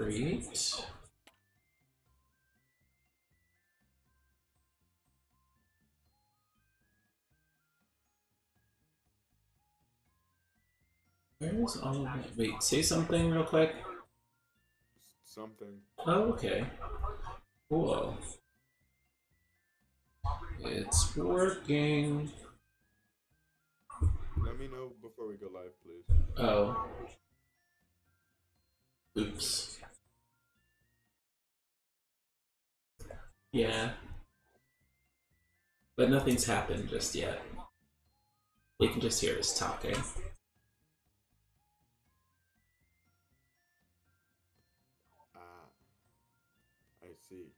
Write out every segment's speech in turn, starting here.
Great. Where's all of that? Wait, say something real quick. Something. Oh, okay. Cool. It's working. Let me know before we go live, please. Oh, oops. Yeah, but nothing's happened just yet. They can just hear us talking. Ah, I see.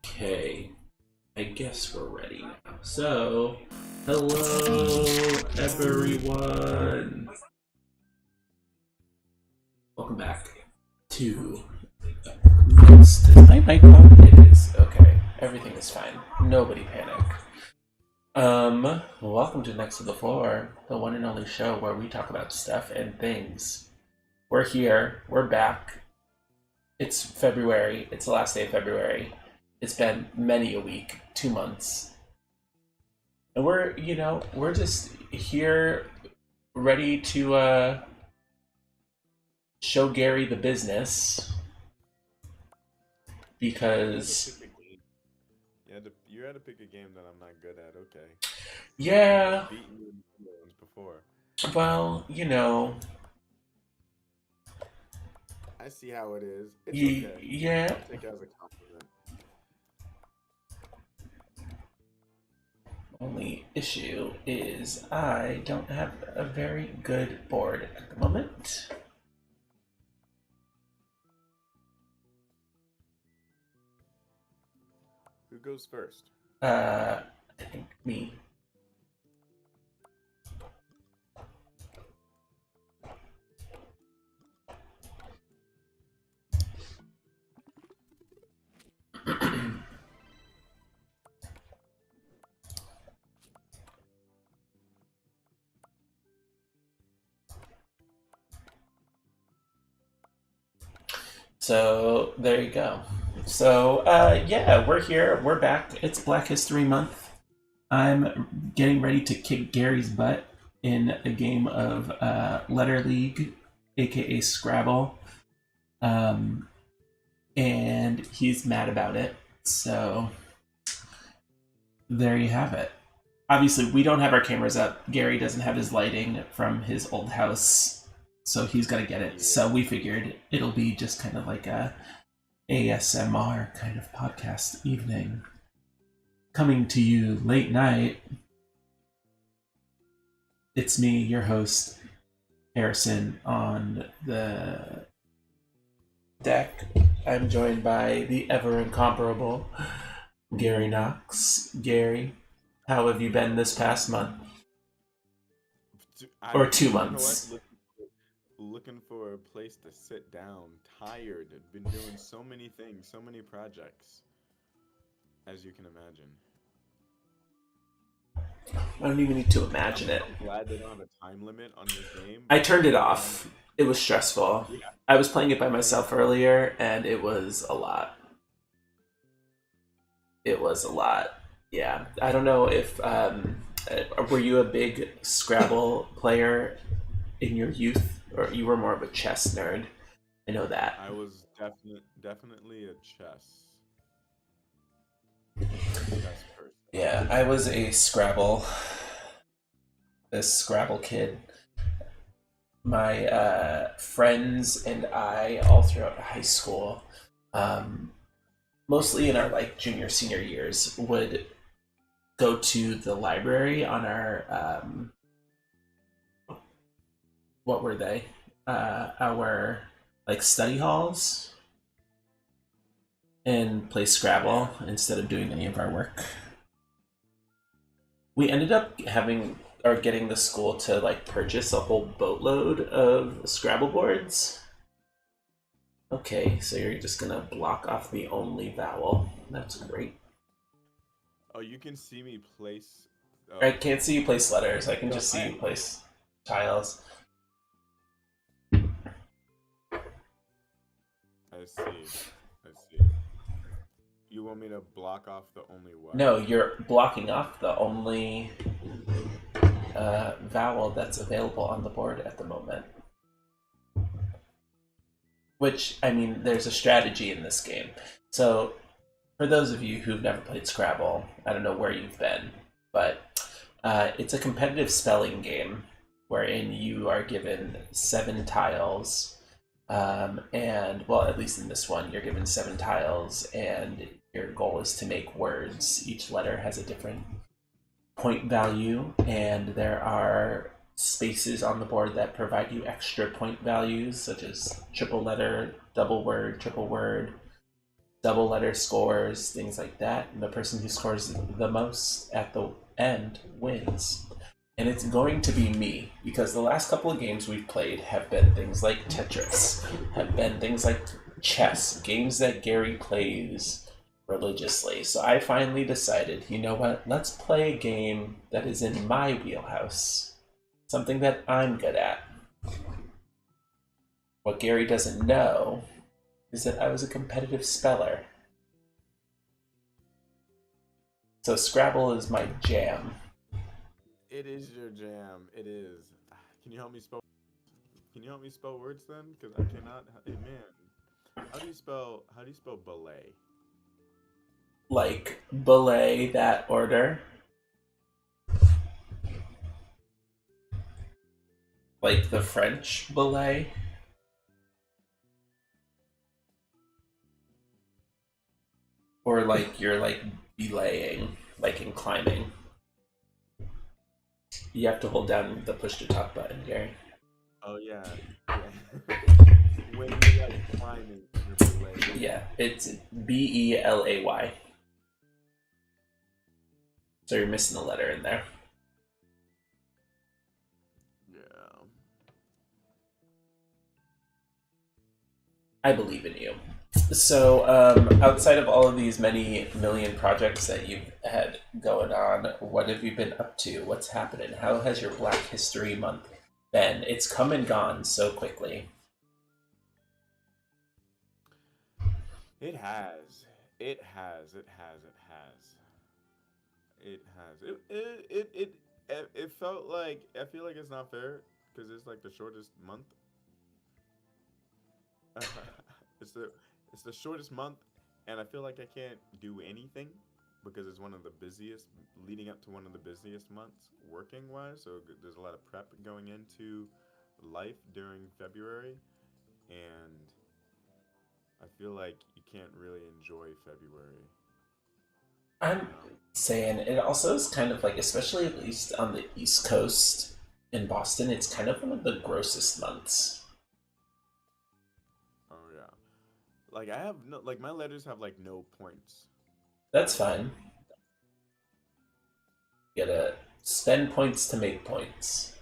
Okay, I guess we're ready now. So, hello everyone. Welcome back to Is my mic on? It is. Okay, everything is fine. Nobody panic. Welcome to Next to the Floor, the one and only show where we talk about stuff and things. We're here. We're back. It's February. It's the last day of February. It's been many a week, 2 months. And we're just here ready to show Gary the business You had to because pick a game. You had to pick a game that I'm not good at. Okay. yeah, I've beaten you in the ones before. well, I see how it is. It's okay. yeah. I'll take it as a compliment. Only issue is I don't have a very good board at the moment. Who goes first? I think me. So there you go. So yeah, we're here. We're back. It's Black History Month. I'm getting ready to kick Gary's butt in a game of Letter League, aka Scrabble. Um, and he's mad about it. So there you have it. Obviously, we don't have our cameras up. Gary doesn't have his lighting from his old house, so he's got to get it. Yeah. So we figured it'll be just kind of like a ASMR kind of podcast evening. Coming to you late night. It's me, your host, Harrison, on the deck. I'm joined by the ever incomparable Gary Knox. Gary, how have you been this past month? Or 2 months? Looking for a place to sit down. Tired. Been doing so many things, so many projects, as you can imagine. I don't even need to imagine it. I'm glad they don't have a time limit on this game. I turned it off. It was stressful. Yeah. I was playing it by myself earlier, and it was a lot. It was a lot. Yeah. I don't know if were you a big Scrabble player in your youth, or you were more of a chess nerd? I know that. I was definitely a chess person. Yeah, I was a Scrabble kid. My friends and I, all throughout high school, mostly in our like junior senior years, would go to the library on our what were they? Our like study halls, and play Scrabble instead of doing any of our work. We ended up having or getting the school to like purchase a whole boatload of Scrabble boards. Okay, so you're just gonna block off the only vowel. That's great. Oh, you can see me place. I can't see you place letters. I can just see you place tiles. I see. You want me to block off the only what? No, you're blocking off the only vowel that's available on the board at the moment. Which, I mean, there's a strategy in this game. So, for those of you who've never played Scrabble, I don't know where you've been, but it's a competitive spelling game wherein you are given 7 tiles. And, well, at least in this one, you're given 7 tiles, and your goal is to make words. Each letter has a different point value, and there are spaces on the board that provide you extra point values, such as triple letter, double word, triple word, double letter scores, things like that. And the person who scores the most at the end wins. And it's going to be me, because the last couple of games we've played have been things like Tetris, have been things like chess, games that Gary plays religiously. So I finally decided, you know what, let's play a game that is in my wheelhouse, something that I'm good at. What Gary doesn't know is that I was a competitive speller. So Scrabble is my jam. It is your jam. It is. Can you help me spell? Can you help me spell words then? Because I cannot. Hey, man, how do you spell ballet? Like ballet, that order. Like the French ballet. Or like you're like belaying, like in climbing. You have to hold down the push to talk button, Gary. Oh yeah. When you're like climbing, you're belaying. Yeah, it's BELAY. So you're missing a letter in there. Yeah. I believe in you. So, outside of all of these many million projects that you've had going on, what have you been up to? What's happening? How has your Black History Month been? It's come and gone so quickly. It has. It has. It has. It has. It has. It felt like I feel like it's not fair because it's like the shortest month. it's the it's the shortest month, and I feel like I can't do anything because it's one of the busiest leading up to one of the busiest months working wise. So there's a lot of prep going into life during February, and I feel like you can't really enjoy February, I'm you know? saying it also is kind of like, especially at least on the East Coast in Boston, it's kind of one of the grossest months. Oh yeah. Like I have no like my letters have like no points. That's fine. You gotta spend points to make points.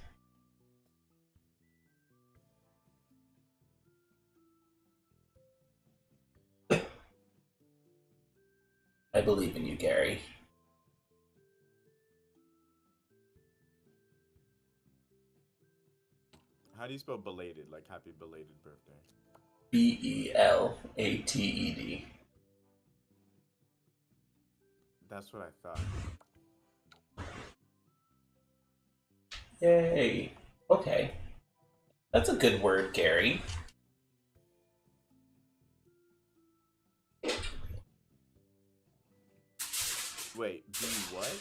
I believe in you, Gary. How do you spell belated? Like happy belated birthday. Belated. That's what I thought. Yay. Okay. That's a good word, Gary. Wait, B what?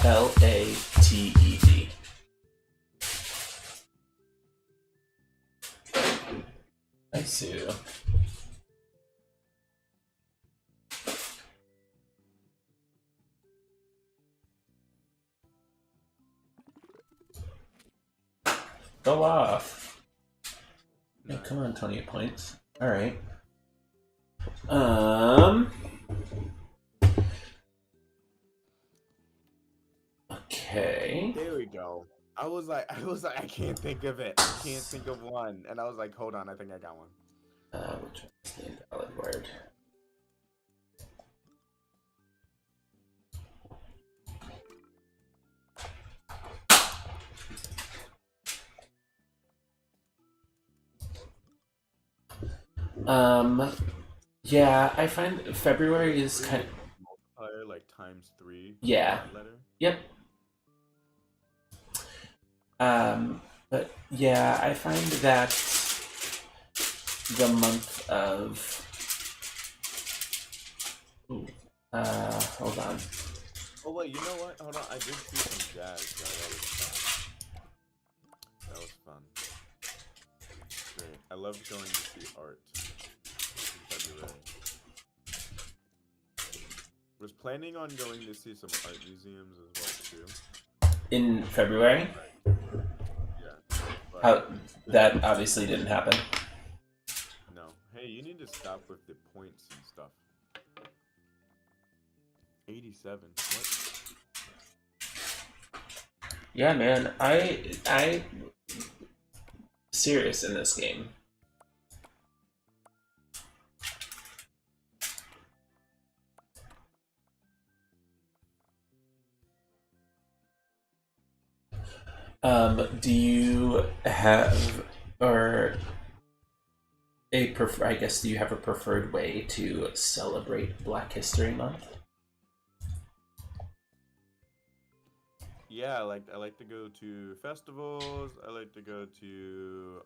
Belated. I see. Go off. Yeah, Nice. come on, 28 points. Alright. Um. Okay. There we go. I can't think of it. I can't think of one. And I was like, hold on, I think I got one. Which one is the invalid word? Um. Yeah, I find February is There's kind like of. multiplier like times three for Yeah. that letter. Yep. But yeah, I find that the month of. Ooh, hold on. Oh wait, you know what? Hold on, I did see some jazz. Though. That was fun. Great. I love going to see art in February. Was planning on going to see some art museums as well too. In February? Yeah, but How that obviously didn't happen. no. Hey, you need to stop with the points and stuff. 87. What? Yeah, man. I serious in this game. Do you have or a prefer? I guess do you have a preferred way to celebrate Black History Month? Yeah, I like to go to festivals. I like to go to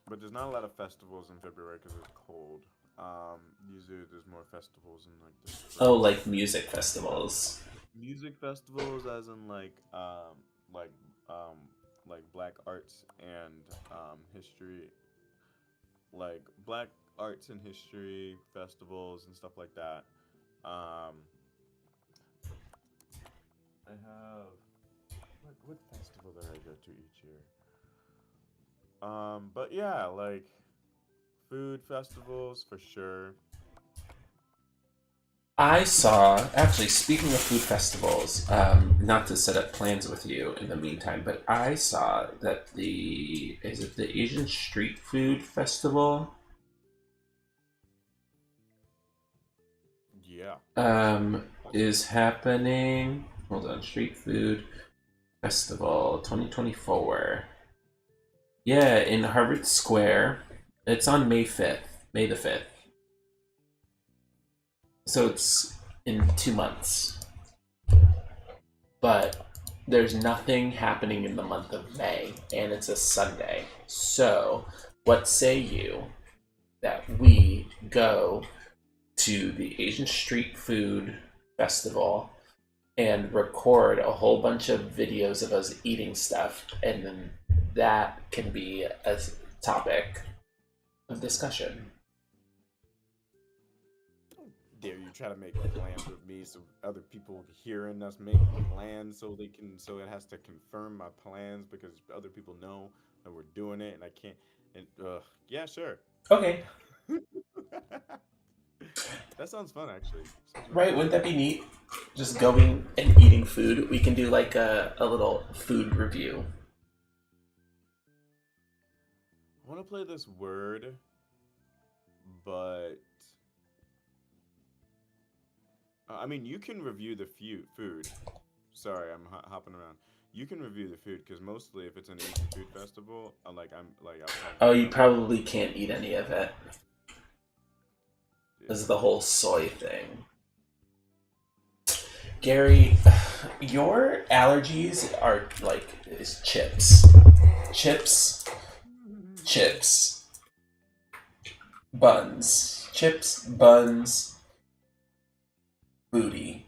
but there's not a lot of festivals in February because it's cold. Usually there's more festivals in like the Oh, spring. like music festivals. Music festivals, as in like um, like black arts and history, like black arts and history festivals and stuff like that. Um, I have what festival did I go to each year? But yeah, like food festivals for sure. I saw, actually, speaking of food festivals, not to set up plans with you in the meantime, but I saw that is it the Asian Street Food Festival? Yeah. Is happening. Hold on, Street Food Festival 2024. Yeah, in Harvard Square. It's on May 5th, May the 5th. So it's in 2 months. But there's nothing happening in the month of May, and it's a Sunday. So, what say you that we go to the Asian Street Food Festival and record a whole bunch of videos of us eating stuff, and then that can be a topic discussion. Dare you try to make plans with me so other people hearing us make plans so they can so it has to confirm my plans because other people know that we're doing it and I can't and yeah, sure. Okay. That sounds fun actually. Sounds really Right, fun. wouldn't that be neat? Just going and eating food. We can do like a little food review. I want to play this word, but I mean, you can review the food. Sorry, I'm hopping around. You can review the food because mostly if it's an Asian food festival, I'm like I'll Oh, probably you have probably can't eat any of it. This is yeah. the whole soy thing. Gary, your allergies are like is chips. Chips, chips, buns. Chips, buns, booty.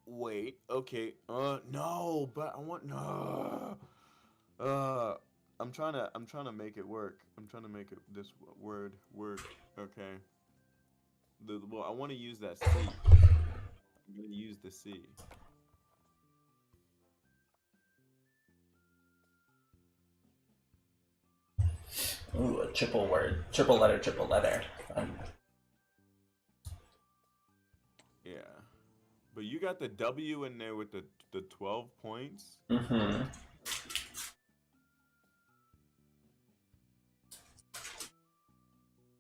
Wait, okay. No, but I want no. Uh, I'm trying to make it work. I'm trying to make it this word work. Okay. Well, I want to use that C. I'm gonna use the C. Ooh, a triple word. Triple letter, triple letter. Yeah. But you got the W in there with the 12 points. Mm-hmm.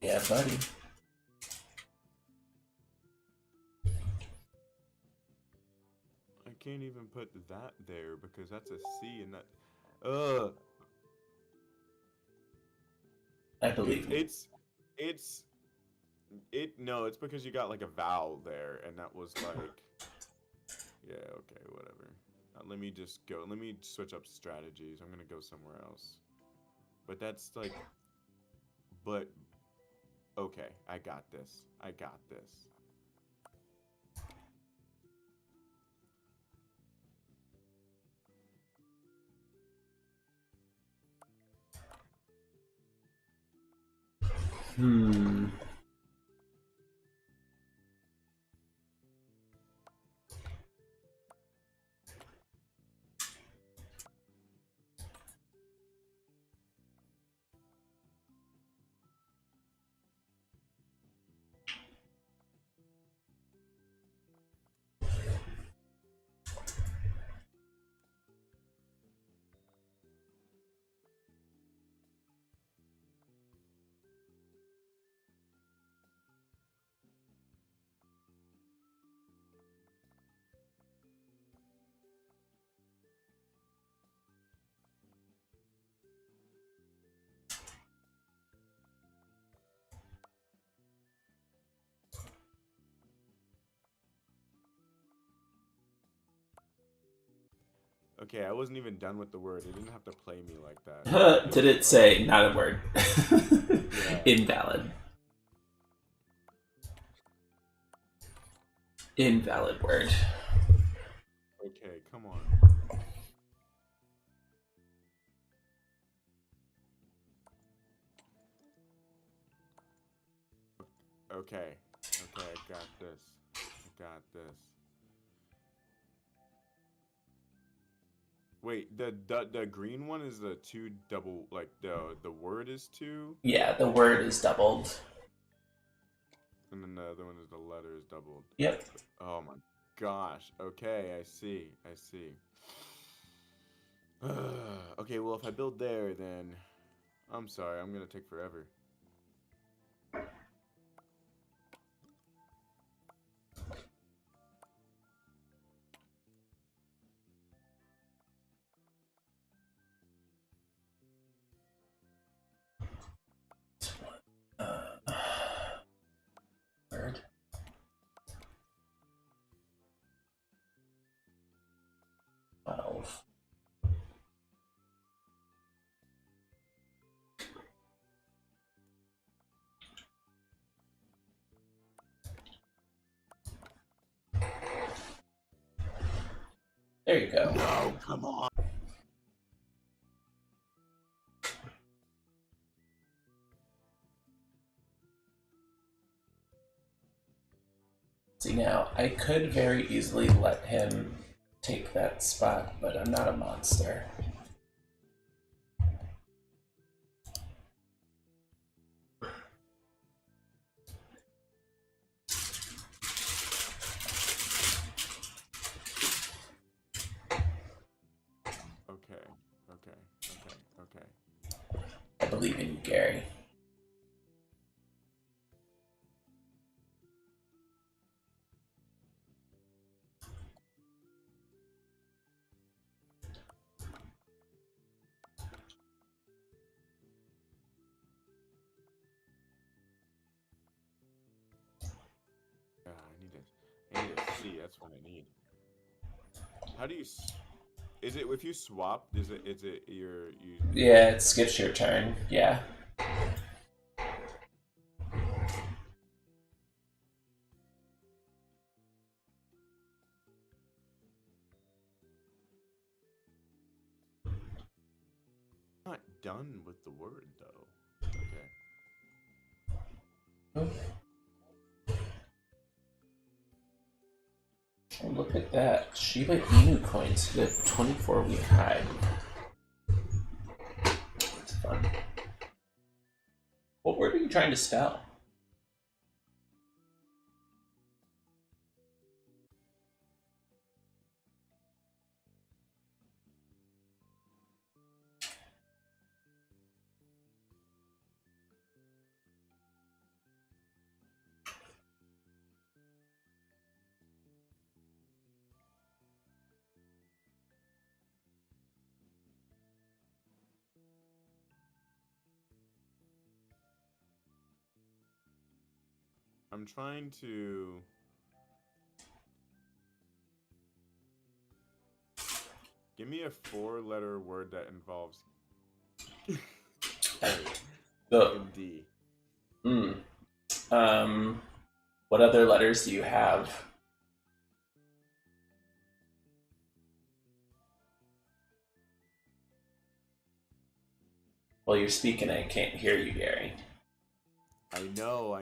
Yeah, buddy. I can't even put that there because that's a C and that. Uh, I believe you. it's it. No, it's because you got like a vowel there, and that was like. Yeah. Okay. Whatever. Let me just go. Let me switch up strategies. I'm gonna go somewhere else. But that's like. But okay, I got this. I got this. Hmm. Okay, I wasn't even done with the word. It didn't have to play me like that. It Did was it like, say not a word? yeah. Invalid. Invalid word. Okay, come on. Okay. Okay, I got this. I got this. Wait, the green one is the two double like the word is two, Yeah, the word is doubled. and then the other one is the letter is doubled. Yep. Oh my gosh. Okay, I see. I see. Okay, well if I build there, then I'm sorry, I'm gonna take forever. Uh, word. Wow. There you go. No, come on. See, now, I could very easily let him take that spot, but I'm not a monster. Okay, okay, okay, okay. I believe in you, Gary. I need a C. That's what I need. How do you? Is it if you swap? Is it you Yeah, it skip them? skips your turn. Yeah. Not done with the word though. Okay. Oh, look at that. Shiba Inu coins hit a 24-week high. It's fun. What word are you trying to spell? I'm trying to. Give me a four-letter word that involves K The and D. um, what other letters do you have? While you're speaking, I can't hear you, Gary. I know,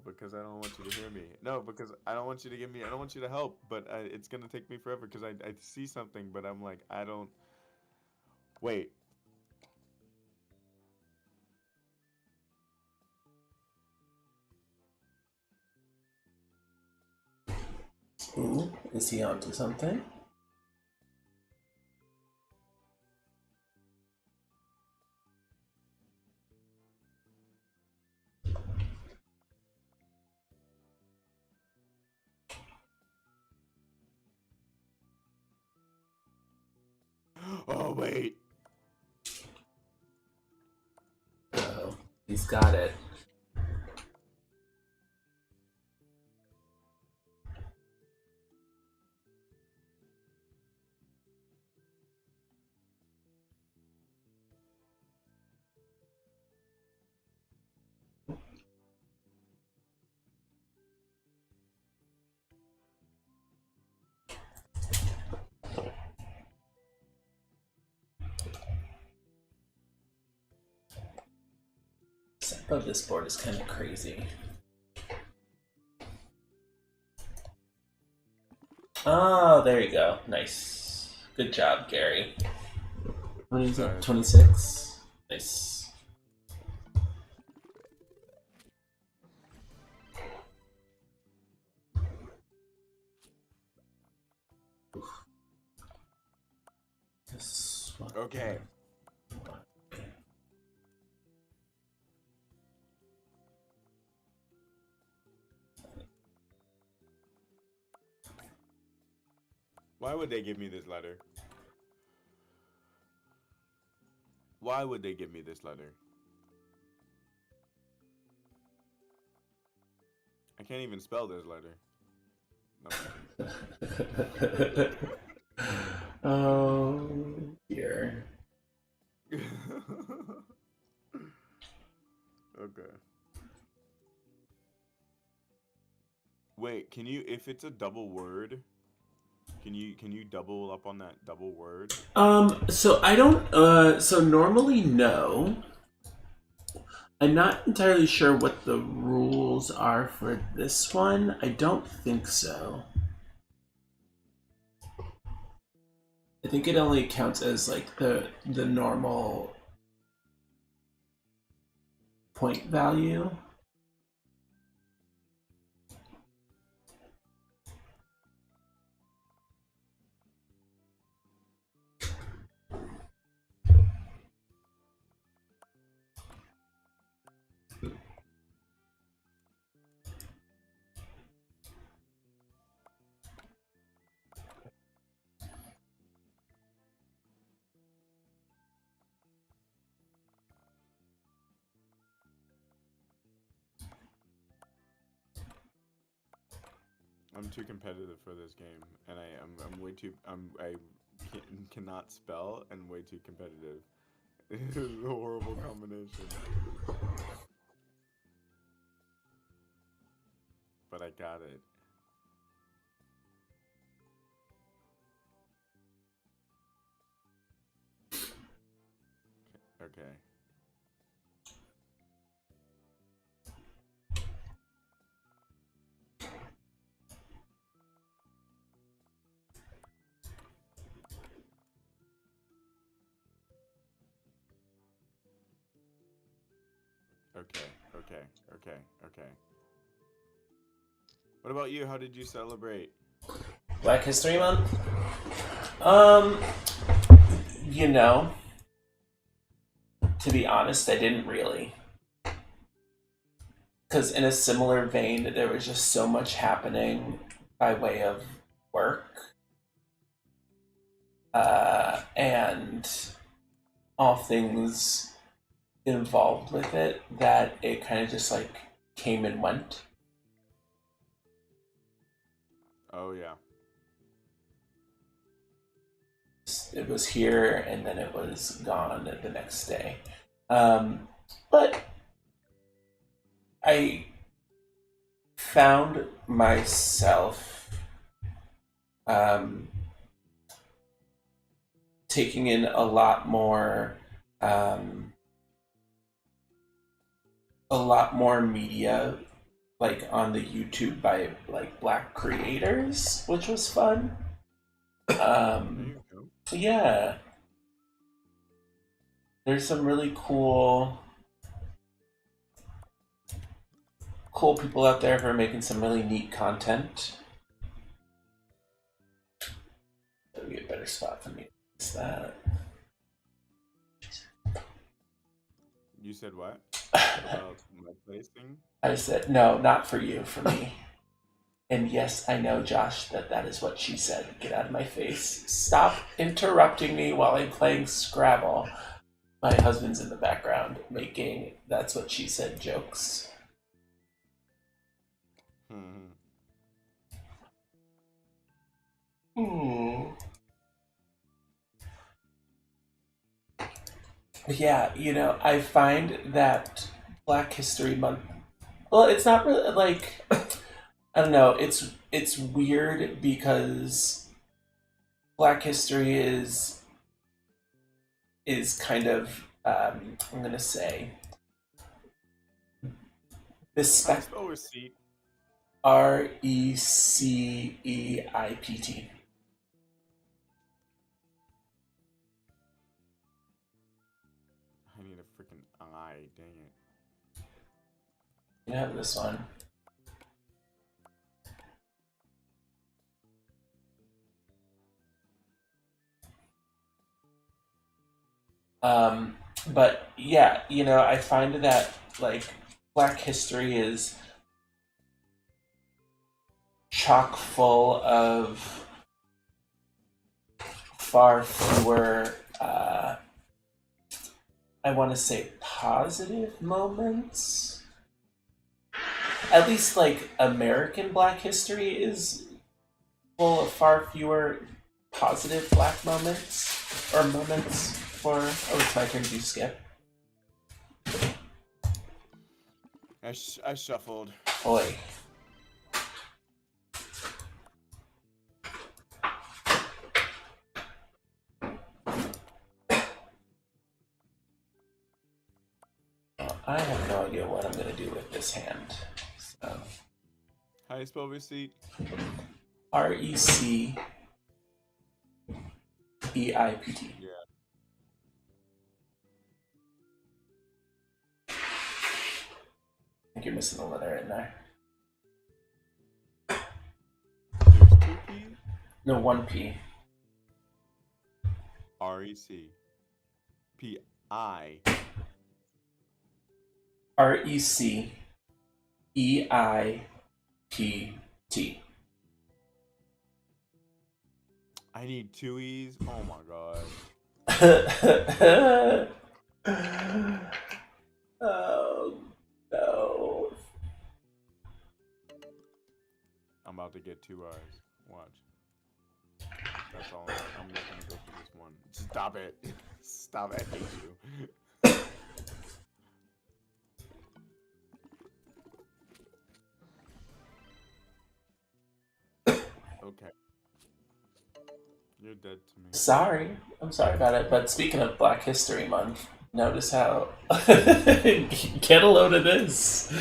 because I don't want you to hear me. No, because I don't want you to I don't want you to help, but it's gonna take me forever because I see something, but I'm like, I don't. Wait. Ooh, is he onto something? Oh, wait. Uh-oh, he's got it. But this board is kind of crazy. Oh, there you go. Nice. Good job, Gary. What is it? 26? Nice. Okay. Why would they give me this letter? Why would they give me this letter? I can't even spell this letter. No. Oh, dear. Okay. Wait, can you, if it's a double word, can you double up on that double word? So I don't, so normally no. I'm not entirely sure what the rules are for this one. I don't think so. I think it only counts as like the normal point value. I'm too competitive for this game, and I'm way too I cannot spell and way too competitive. This is a horrible combination. But I got it. Okay. Okay. What about you? How did you celebrate? Black History Month? Um, you know, to be honest, I didn't really. Because in a similar vein, there was just so much happening by way of work. And all things involved with it that it kind of just like came and went. Oh yeah. It was here and then it was gone the next day. But I found myself um, taking in a lot more media like on the YouTube by like black creators, which was fun. There you go. Yeah, there's some really cool people out there who are making some really neat content. That would be a better spot for me. Is that? You said what? About my placing? I said no, not for you, for me. And yes, I know, Josh, that that is what she said. Get out of my face. Stop interrupting me while I'm playing Scrabble. My husband's in the background making that's what she said jokes. Hmm. Hmm. Yeah, I find that Black History Month. Well, it's not really like I don't know. It's weird because Black History is kind of I'm gonna say the How do you spec spell receipt? RECEIPT. I need a freaking eye. Dang it. You have this one. Um, but yeah, I find that like Black History is chock full of far fewer, I want to say, positive moments. At least, like, American Black History is full of far fewer positive Black moments. Or moments for. Oh, it's my turn to skip. I shuffled. Boy. I have no idea what I'm gonna do with this hand. So How you spell receipt? RECEIPT. Yeah. I think you're missing a letter in there. There's two P's? No, one P. REC. PI. RECEIPT. I need two E's. Oh my god. Oh no. I'm about to get two I's. Watch. That's all. I'm just gonna go for this one. Stop it. Stop it. I hate you. Okay. You're dead to me. Sorry. I'm sorry about it. But speaking of Black History Month, notice how get a load of this.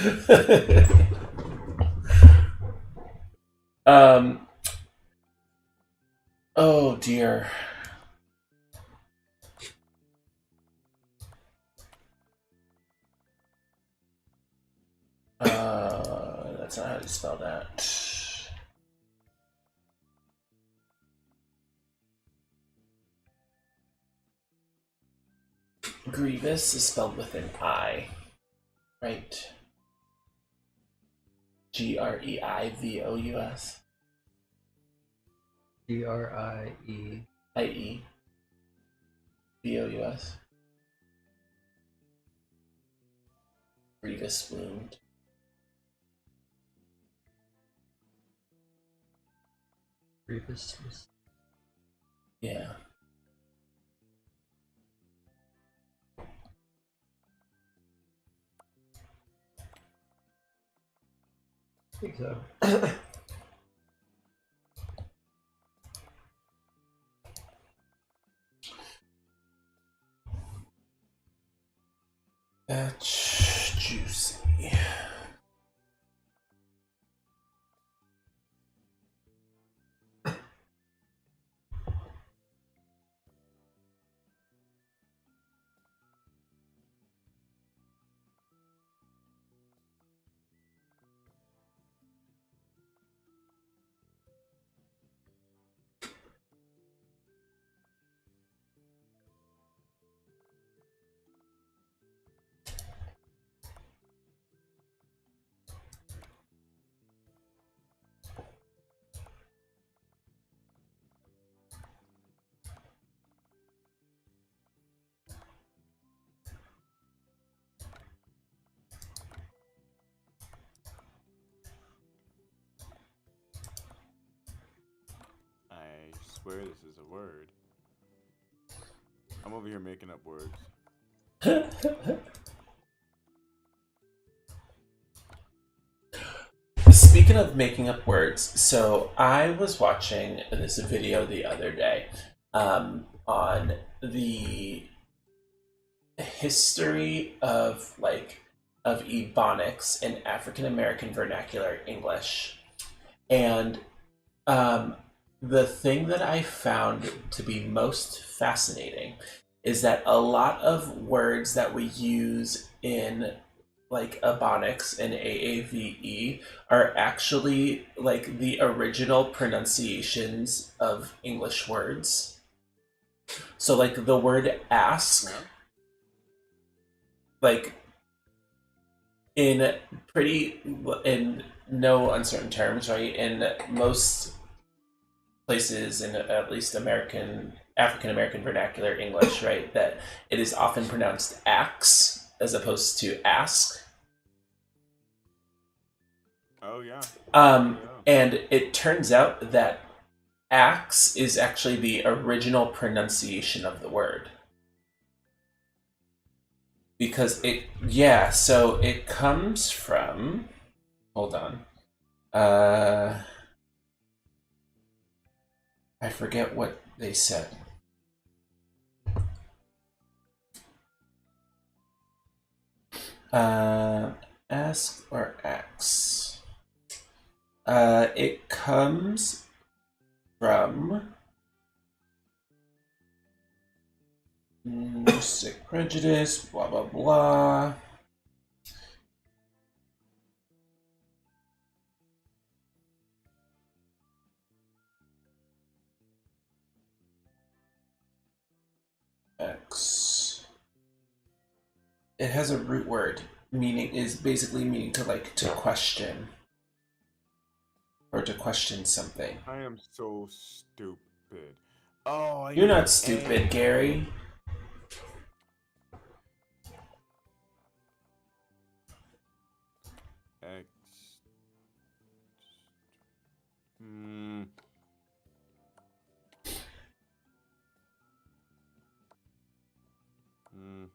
Oh dear. That's not how you spell that. Grievous is spelled with an I, right? GREIVOUS. GRIE. IEVOUS. Grievous wound. Grievous. Yeah. I think so. That's juicy. I swear this is a word. I'm over here making up words. Speaking of making up words, so I was watching this video the other day on the history of Ebonics in African American vernacular English, and the thing that I found to be most fascinating is that a lot of words that we use in like Ebonics and AAVE are actually like the original pronunciations of English words. So like the word ask, like in no uncertain terms, right? In most places in at least African American vernacular English, right, that it is often pronounced axe as opposed to ask. Oh yeah. And it turns out that axe is actually the original pronunciation of the word. Because so it comes from, hold on. I forget what they said. Uh, ask or X? It comes from linguistic prejudice, blah blah blah. X. It has a root word, meaning is basically meaning to like to question or to question something. I am so stupid. Oh, I You're need not an stupid, A. Gary. X. Hmm. Hmm.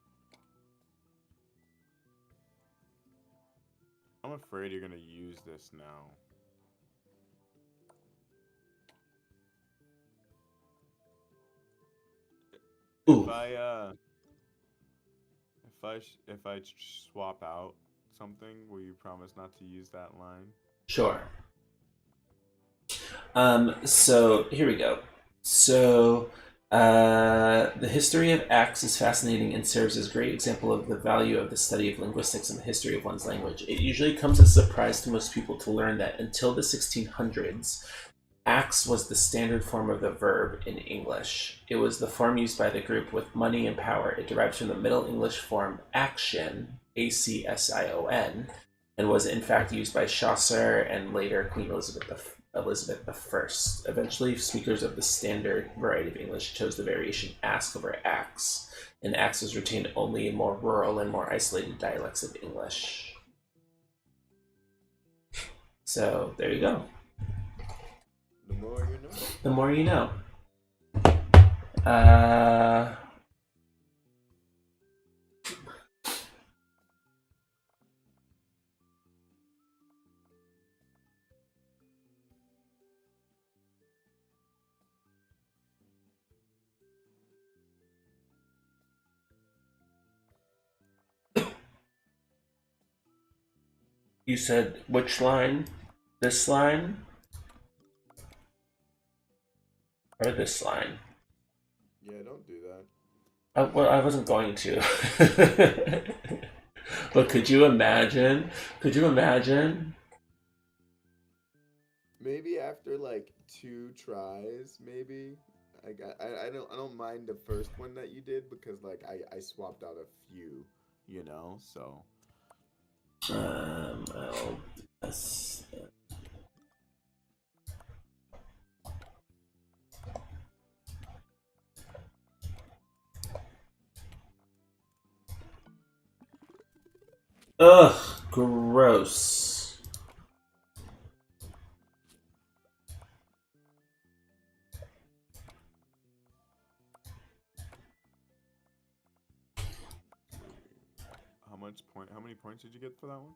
I'm afraid you're gonna use this now. If Ooh, I swap out something, will you promise not to use that line? sure. So here we go. So, the history of acts is fascinating and serves as a great example of the value of the study of linguistics and the history of one's language. It usually comes as a surprise to most people to learn that until the 1600s, acts was the standard form of the verb in English. It was the form used by the group with money and power. It derives from the Middle English form action, Acsion, and was in fact used by Chaucer and later Queen Elizabeth I. Eventually, speakers of the standard variety of English chose the variation ask over ax, and ax was retained only in more rural and more isolated dialects of English. So there you go. The more you know. The more you know. Uh, you said which line? This line or this line? Yeah, don't do that. Well, I wasn't going to. But could you imagine? Could you imagine? Maybe after like 2 tries, maybe. I don't mind the first one that you did because like I swapped out a few, so I'll yes. Ugh, gross. how many points did you get for that one?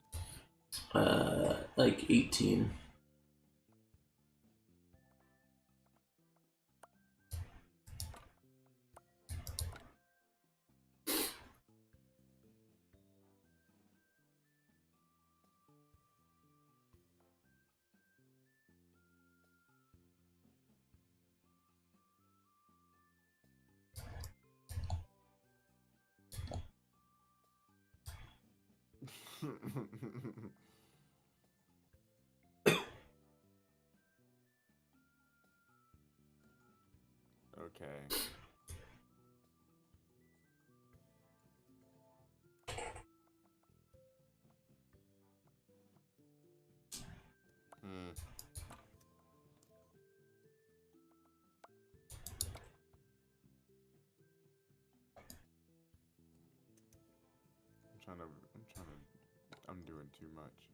Like 18. Okay. Hmm. I'm doing too much.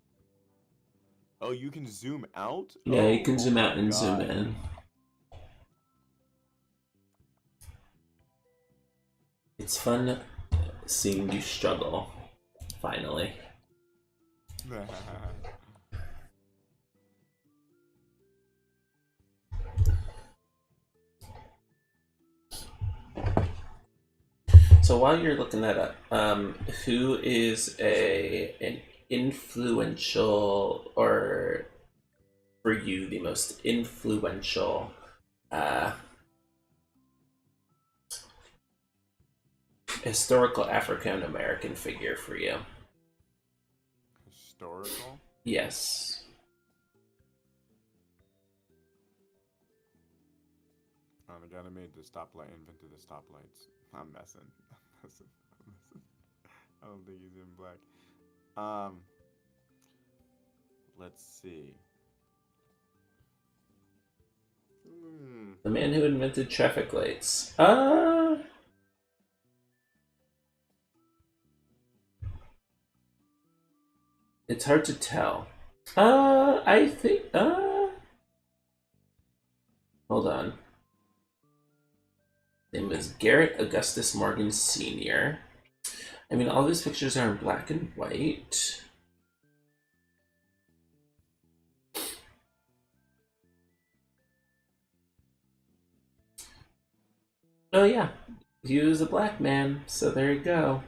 Oh, you can zoom out? Yeah, you can Oh zoom my out and zoom God. in. It's fun seeing you struggle, finally. So So while you're looking that up, who is an influential, or for you the most influential historical African American figure for you? Historical? Yes. The guy that made the stoplight, invented the stoplights. I'm messing. I'm messing. I'm messing. I don't think he's in black. Let's see. The man who invented traffic lights. It's hard to tell. I think, hold on. His name was Garrett Augustus Morgan Sr. I mean, all these pictures are in black and white. Oh yeah, he was a black man, so there you go.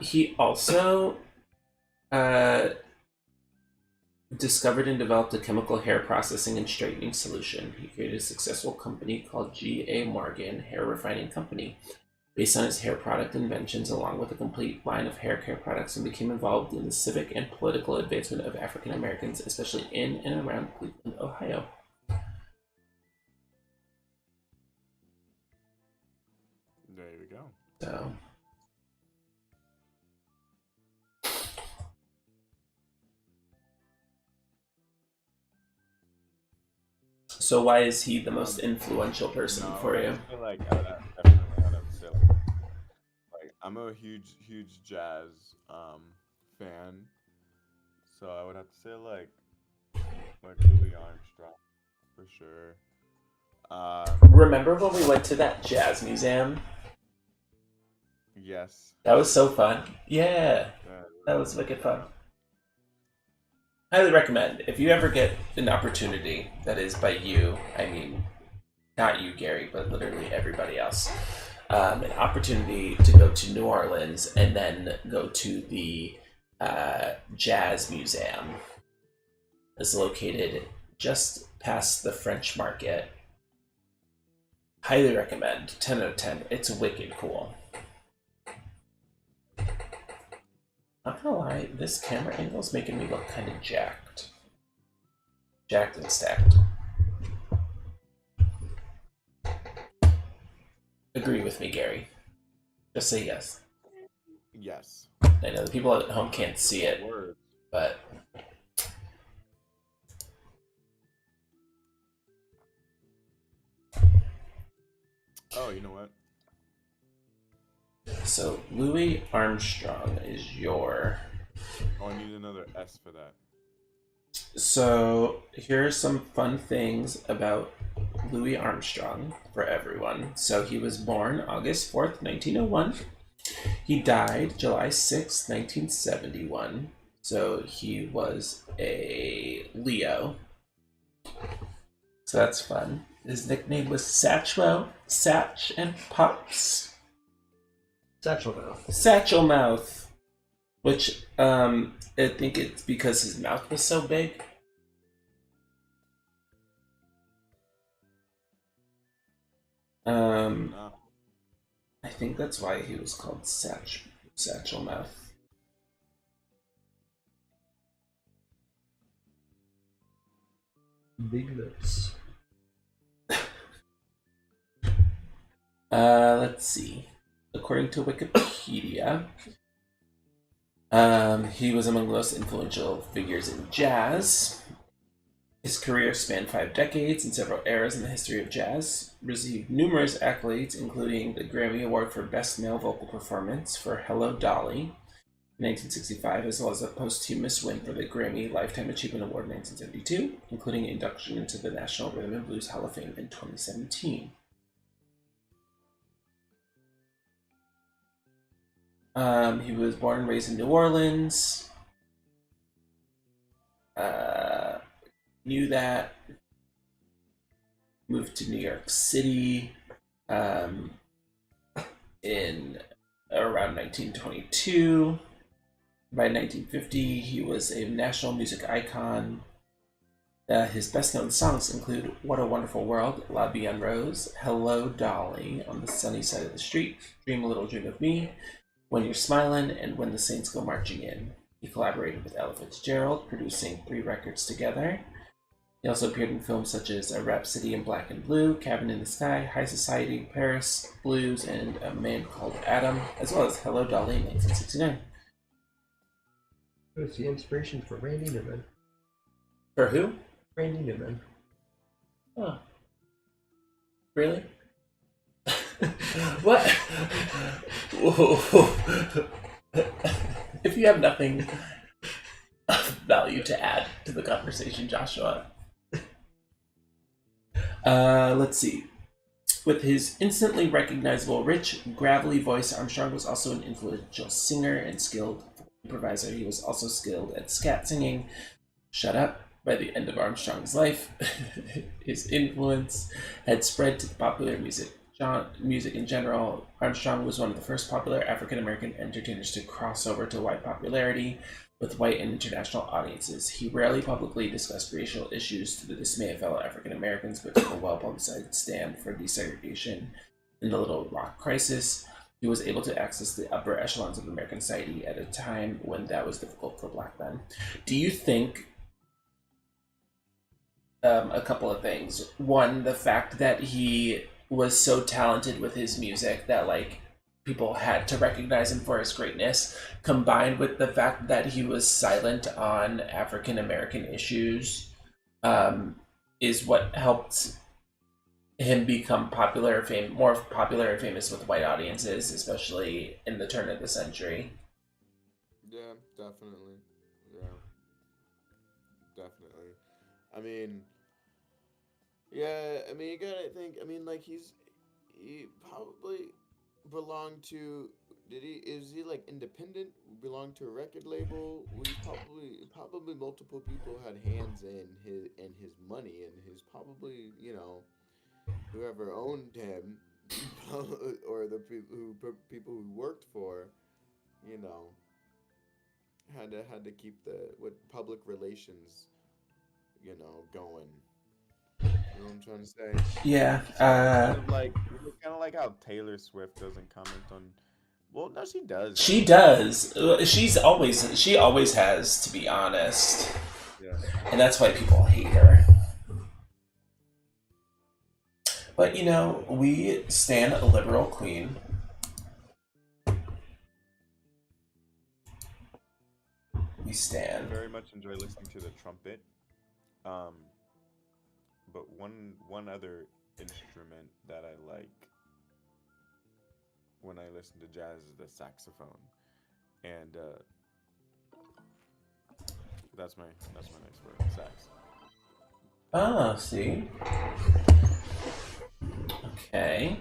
He also discovered and developed a chemical hair processing and straightening solution. He created a successful company called G.A. Morgan Hair Refining Company, based on his hair product inventions, along with a complete line of hair care products, and became involved in the civic and political advancement of African Americans, especially in and around Cleveland, Ohio. There we go. So why is he the most influential person for you? I feel like I definitely have to say like I'm a huge jazz fan, so I would have to say like Louis Armstrong for sure. Remember when we went to that jazz museum? Yes. That was so fun. Yeah, that was wicked fun. Highly recommend. If you ever get an opportunity, that is by you, I mean, not you, Gary, but literally everybody else, an opportunity to go to New Orleans and then go to the Jazz Museum. It's located just past the French Market. Highly recommend. 10 out of 10. It's wicked cool. Not gonna lie, this camera angle is making me look kind of jacked. Jacked and stacked. Agree with me, Gary. Just say yes. Yes. I know the people at home can't see it, but oh, you know what? So Louis Armstrong is your. Oh, I need another S for that. So here are some fun things about Louis Armstrong for everyone. So he was born August 4th, 1901. He died July 6th, 1971. So he was a Leo. So that's fun. His nickname was Satchmo, Satch and Pops. Satchel Mouth. Satchel Mouth. Which, I think it's because his mouth was so big. No. I think that's why he was called Satchel Mouth. Big lips. Let's see. According to Wikipedia, he was among the most influential figures in jazz. His career spanned 5 decades and several eras in the history of jazz. Received numerous accolades, including the Grammy Award for Best Male Vocal Performance for Hello Dolly in 1965, as well as a posthumous win for the Grammy Lifetime Achievement Award in 1972, including induction into the National Rhythm and Blues Hall of Fame in 2017. He was born and raised in New Orleans. Knew that. Moved to New York City in in around 1922. By 1950, he was a national music icon. His best-known songs include "What a Wonderful World," "La Vie en Rose," "Hello, Dolly," "On the Sunny Side of the Street," "Dream a Little Dream of Me," "When You're Smiling," and "When the Saints Go Marching In." He collaborated with Ella Fitzgerald, producing 3 records together. He also appeared in films such as A Rhapsody in Black and Blue, Cabin in the Sky, High Society, Paris, Blues, and A Man Called Adam, as well as Hello, Dolly in 1969. It was the inspiration for Randy Newman. For who? Randy Newman. Oh. Really? What? If you have nothing of value to add to the conversation, Joshua. Let's see. With his instantly recognizable, rich, gravelly voice, Armstrong was also an influential singer and skilled improviser. He was also skilled at scat singing. Shut up. By the end of Armstrong's life, his influence had spread to popular music in general. Armstrong was one of the first popular African-American entertainers to cross over to wide popularity with white and international audiences. He rarely publicly discussed racial issues to the dismay of fellow African-Americans, but took a well-publicized stand for desegregation in the Little Rock Crisis. He was able to access the upper echelons of American society at a time when that was difficult for Black men. Do you think a couple of things? One, the fact that he was so talented with his music that like people had to recognize him for his greatness, combined with the fact that he was silent on African American issues, is what helped him become more popular and famous with white audiences, especially in the turn of the century. Yeah, definitely. Yeah, definitely. I mean, yeah, I mean, you gotta think. I mean, like he probably belonged to. Is he like independent? Belonged to a record label? We probably multiple people had hands in his money and his probably whoever owned him, or the people who worked for, you know, had to keep the what public relations, going. You know what I'm trying to say? Yeah. It's kind of like how Taylor Swift doesn't comment on. Well, no, she does. She does. She always has, to be honest. Yeah. And that's why people hate her. But we stand a liberal queen. We I stand. very much enjoy listening to the trumpet. But one other instrument that I like when I listen to jazz is the saxophone, and that's my next word, sax. Ah, see? Okay.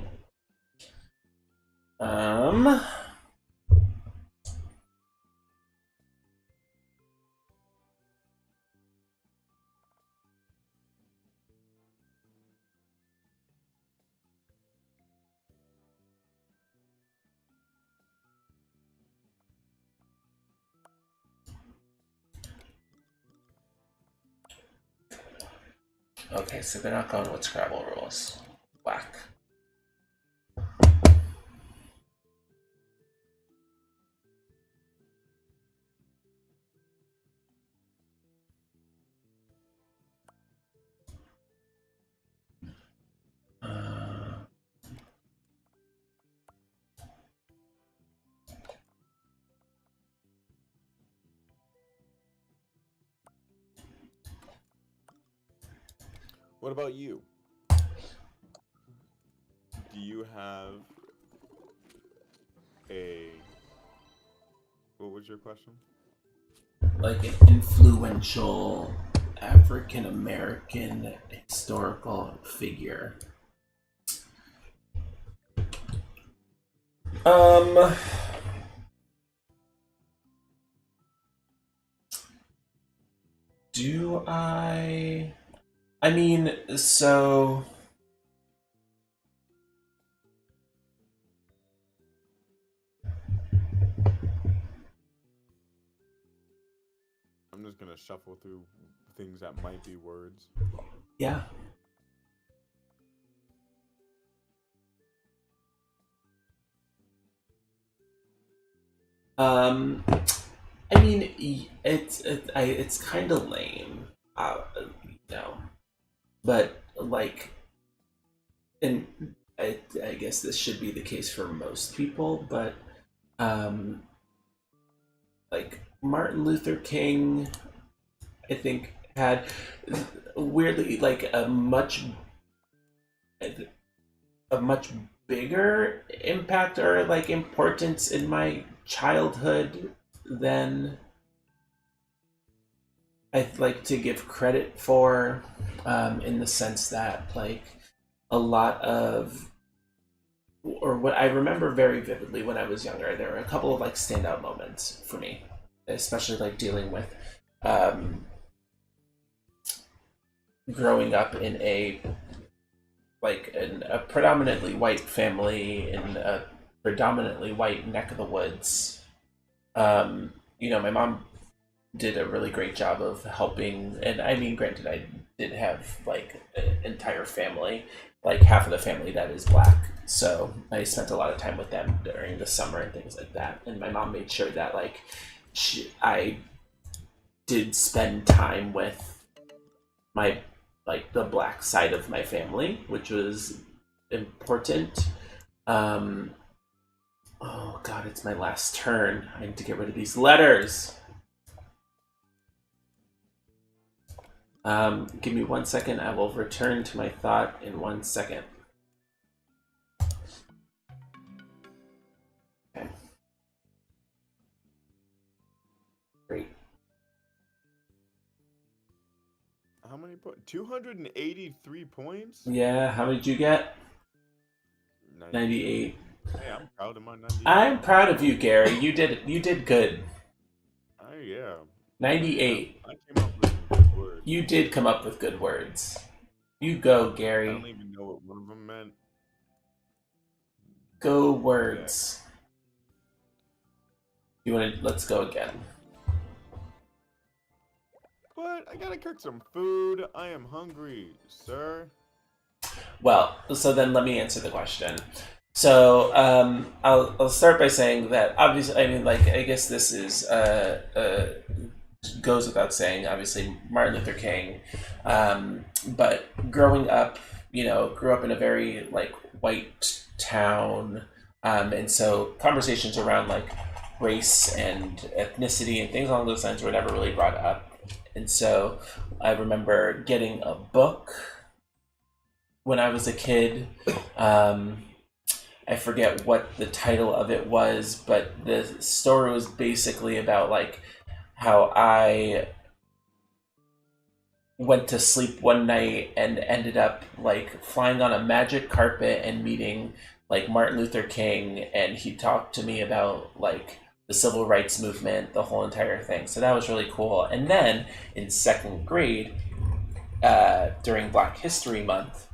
Okay, so they're not going with Scrabble rules. Whack. What about you? Do you have a? What was your question? Like an influential African American historical figure. Do I mean, so just gonna shuffle through things that might be words. Yeah. I mean, it's kind of lame, you know, but like, and I guess this should be the case for most people, but um, like Martin Luther King, I think had weirdly like a much bigger impact or like importance in my childhood than I'd like to give credit for, in the sense that like a lot of, or what I remember very vividly when I was younger, there were a couple of like standout moments for me, especially like dealing with um, growing up in a predominantly white family in a predominantly white neck of the woods. My mom did a really great job of helping, and I mean, granted, I did have like an entire family, like half of the family that is black, so I spent a lot of time with them during the summer and things like that. And my mom made sure that like I did spend time with my like the black side of my family, which was important. Oh god, it's my last turn. I need to get rid of these letters. Give me 1 second. I will return to my thought in 1 second. Okay. Great. How many points? 283 points? Yeah, how many did you get? 98. Hey, I'm proud of my 98. I'm proud of you, Gary. You did good. Oh, yeah. 98. I came up with some good words. You did come up with good words. You go, I Gary. don't even know what one of them meant. Go words. Let's go again. But I gotta cook some food. I am hungry, sir. Well, so then let me answer the question. So I'll start by saying that obviously, I mean, like, I guess this is goes without saying. Obviously, Martin Luther King, but growing up, grew up in a very like white town, and so conversations around like race and ethnicity and things along those lines were never really brought up. And so I remember getting a book when I was a kid. I forget what the title of it was, but the story was basically about like how I went to sleep one night and ended up like flying on a magic carpet and meeting like Martin Luther King, and he talked to me about like the civil rights movement, the whole entire thing. So that was really cool. And then in second grade, during Black History Month,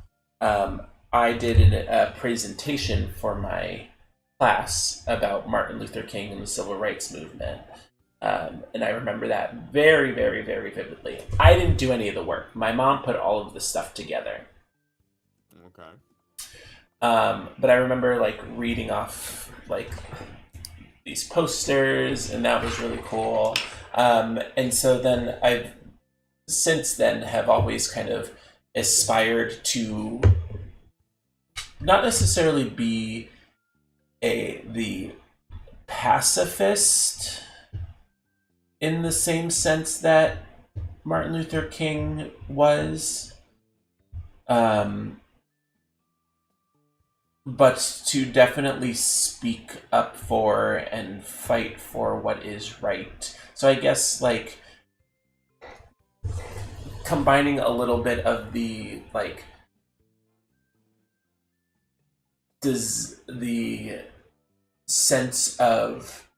I did a presentation for my class about Martin Luther King and the civil rights movement. And I remember that very, very, very vividly. I didn't do any of the work. My mom put all of the stuff together. Okay. But I remember like reading off like these posters, and that was really cool. And so then I've since then have always kind of aspired to not necessarily be the pacifist in the same sense that Martin Luther King was, but to definitely speak up for and fight for what is right. So I guess like combining a little bit of the like does the sense of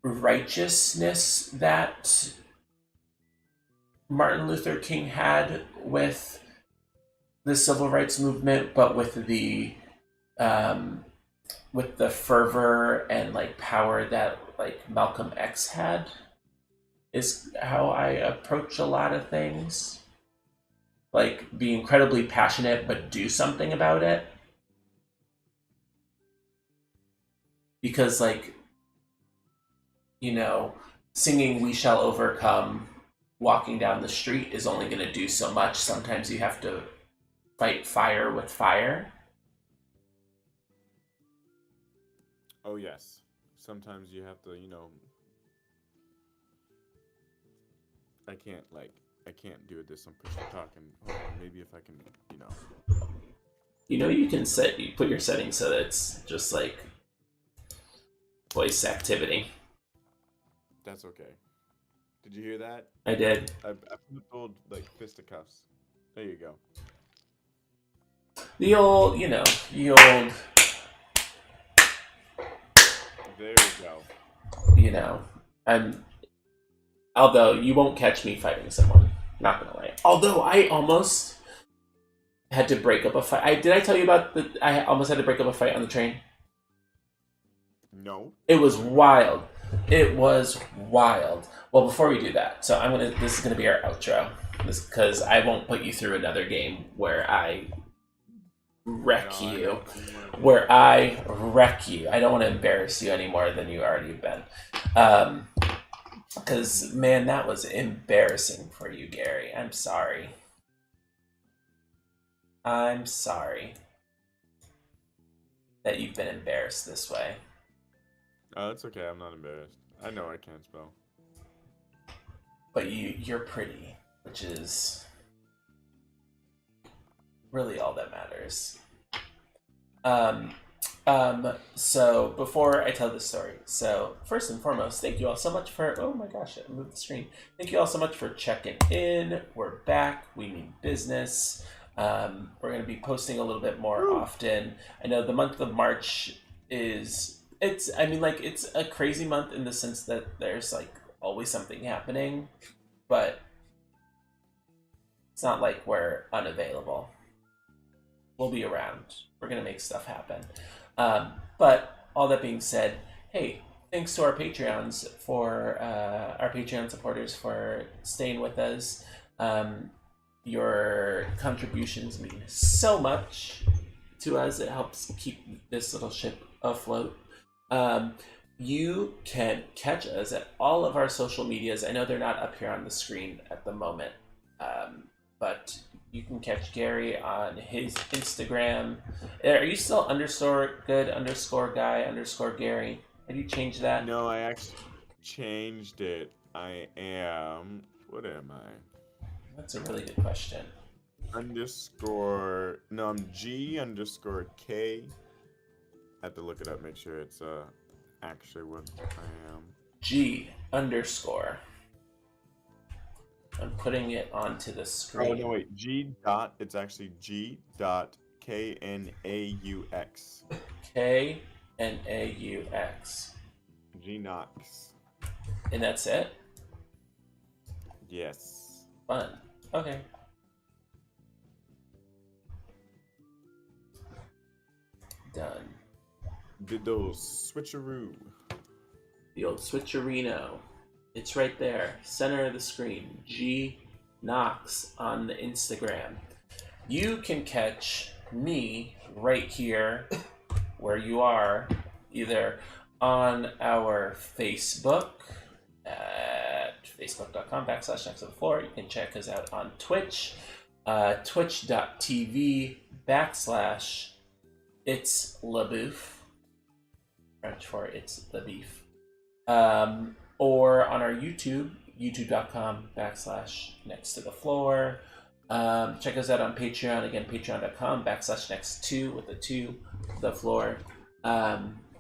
righteousness that Martin Luther King had with the civil rights movement, but with the fervor and like power that like Malcolm X had, is how I approach a lot of things. Like, be incredibly passionate, but do something about it. Because, like, singing "We Shall Overcome," walking down the street is only going to do so much. Sometimes you have to fight fire with fire. Oh yes. Sometimes you have to, I can't do this. I'm pushing talking. Hold on, maybe if I can, You can you put your settings so that it's just like voice activity. That's okay. Did you hear that? I did. I put old like fisticuffs. There you go. The old. There you go. I'm. Although you won't catch me fighting someone, not gonna lie. Although I almost had to break up a fight. Did I tell you about I almost had to break up a fight on the train? No. It was wild. It was wild. Well, before we do that, so this is gonna be our outro, because I won't put you through another game where I wreck you. I don't want to embarrass you any more than you already have been. Because, man, that was embarrassing for you, Gary. I'm sorry. I'm sorry that you've been embarrassed this way. Oh, it's okay. I'm not embarrassed. I know I can't spell. But you're pretty, which is really all that matters. So before I tell this story, so first and foremost, thank you all so much for, oh my gosh, I moved the screen. Thank you all so much for checking in. We're back. We mean business. We're going to be posting a little bit more often. I know the month of March it's a crazy month in the sense that there's like always something happening, but it's not like we're unavailable. We'll be around. We're going to make stuff happen. But all that being said, hey, thanks to our Patreons our Patreon supporters for staying with us. Your contributions mean so much to us. It helps keep this little ship afloat. You can catch us at all of our social medias. I know they're not up here on the screen at the moment, but you can catch Gary on his Instagram. Are you still _good_guy_Gary? Have you changed that? No, I actually changed it. I am. What am I? That's a really good question. No, I'm G_K. I have to look it up, make sure it's actually what I am. G_. I'm putting it onto the screen. Oh no, wait. G dot. It's actually G dot KNAUX. KNAUX. G-Knox. And that's it? Yes. Fun. Okay. Done. Did those switcheroo. The old switcherino. It's right there, center of the screen. G Knox on the Instagram. You can catch me right here where you are, either on our Facebook at facebook.com/nextofthefloor. You can check us out on Twitch, twitch.tv/it's LaBouffe, French for it's the beef. Or on our YouTube, youtube.com/nextofthefloor. Check us out on Patreon, again, patreon.com/next2 with the 2, the floor.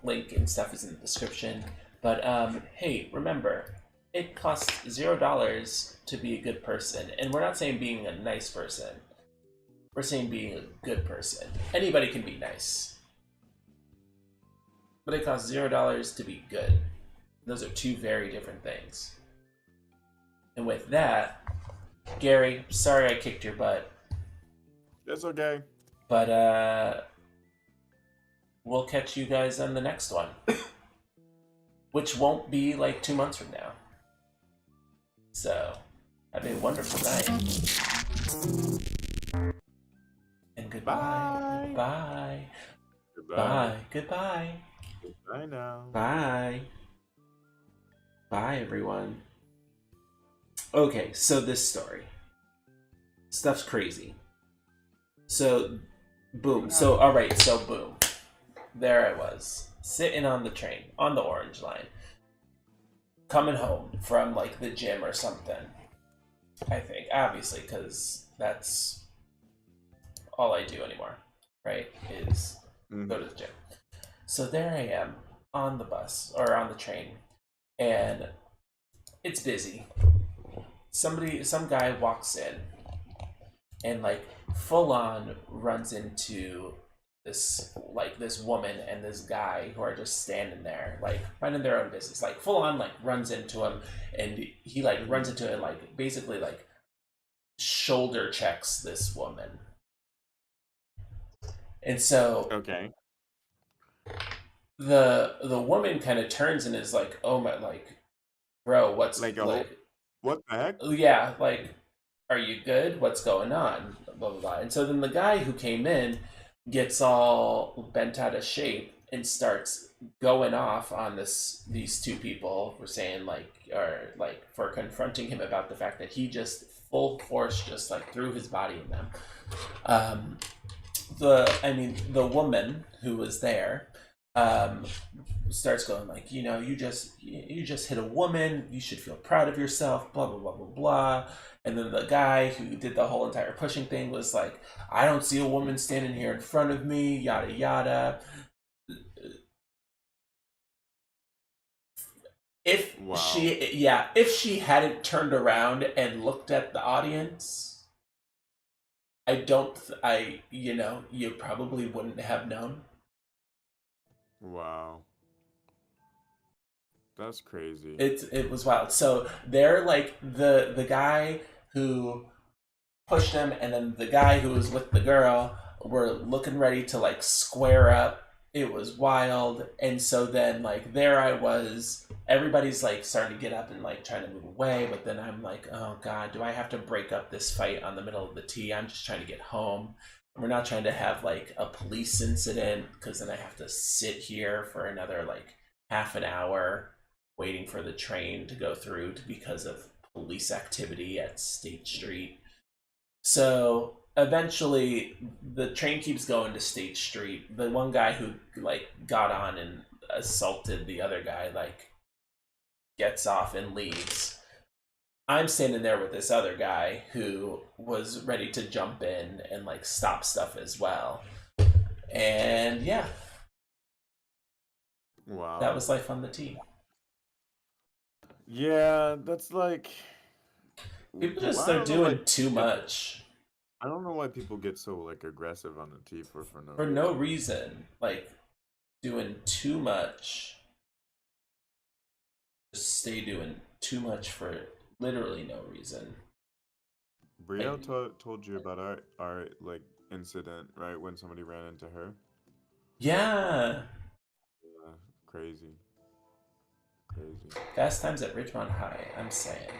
Link and stuff is in the description. But hey, remember, it costs $0 to be a good person. And we're not saying being a nice person. We're saying being a good person. Anybody can be nice. But it costs $0 to be good. Those are two very different things. And with that, Gary, sorry I kicked your butt. That's okay. But we'll catch you guys on the next one. Which won't be like 2 months from now. So, have a wonderful night. And goodbye. Bye. Bye. Goodbye. Bye. Goodbye. Bye now. Bye. Bye, everyone. Okay, so this story. Stuff's crazy. So, boom. So, alright, so boom. There I was, sitting on the train, on the Orange Line, coming home from, like, the gym or something. I think, obviously, because that's all I do anymore, right? Is go to the gym. So there I am on the bus or on the train, and it's busy. Some guy walks in and like full on runs into this woman and this guy who are just standing there like minding their own business, like full on like runs into him, and he like runs into it and like basically like shoulder checks this woman. And so Okay. the woman kind of turns and is like, "Oh my, like, bro, what's Like like, what the heck? yeah, like, are you good? What's going on?" Blah blah blah. And so then the guy who came in gets all bent out of shape and starts going off on these two people for saying like, or like for confronting him about the fact that he just full force just like threw his body in them. The woman who was there starts going like, you just hit a woman, you should feel proud of yourself, blah blah blah blah blah. And then the guy who did the whole entire pushing thing was like, I don't see a woman standing here in front of me, yada yada. If she hadn't turned around and looked at the audience, you probably wouldn't have known. Wow. That's crazy. It was wild. So they're like the guy who pushed him and then the guy who was with the girl were looking ready to like square up. It was wild. And so then like there I was, everybody's like starting to get up and like trying to move away, but then I'm like, oh god, do I have to break up this fight on the middle of the T? I'm just trying to get home. We're not trying to have like a police incident, because then I have to sit here for another like half an hour waiting for the train to go through because of police activity at State Street. So eventually the train keeps going to State Street. The one guy who like got on and assaulted the other guy like gets off and leaves. I'm standing there with this other guy who was ready to jump in and like stop stuff as well. And yeah, Wow. that was life on the T. Yeah, that's like People just I start don't know why doing too much I don't know why people get so like aggressive on the T for no for no reason. reason. Like doing too much. Just stay doing too much for literally no reason. Brielle told you about our like incident, right? When somebody ran into her. Yeah. Yeah, crazy. Crazy. Fast times at Ridgemont High, I'm saying.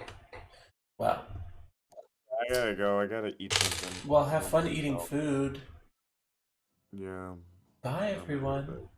Well, I gotta go. I gotta eat something. have fun eating myself. food. Yeah. Bye, I'm gonna go to everyone. bed.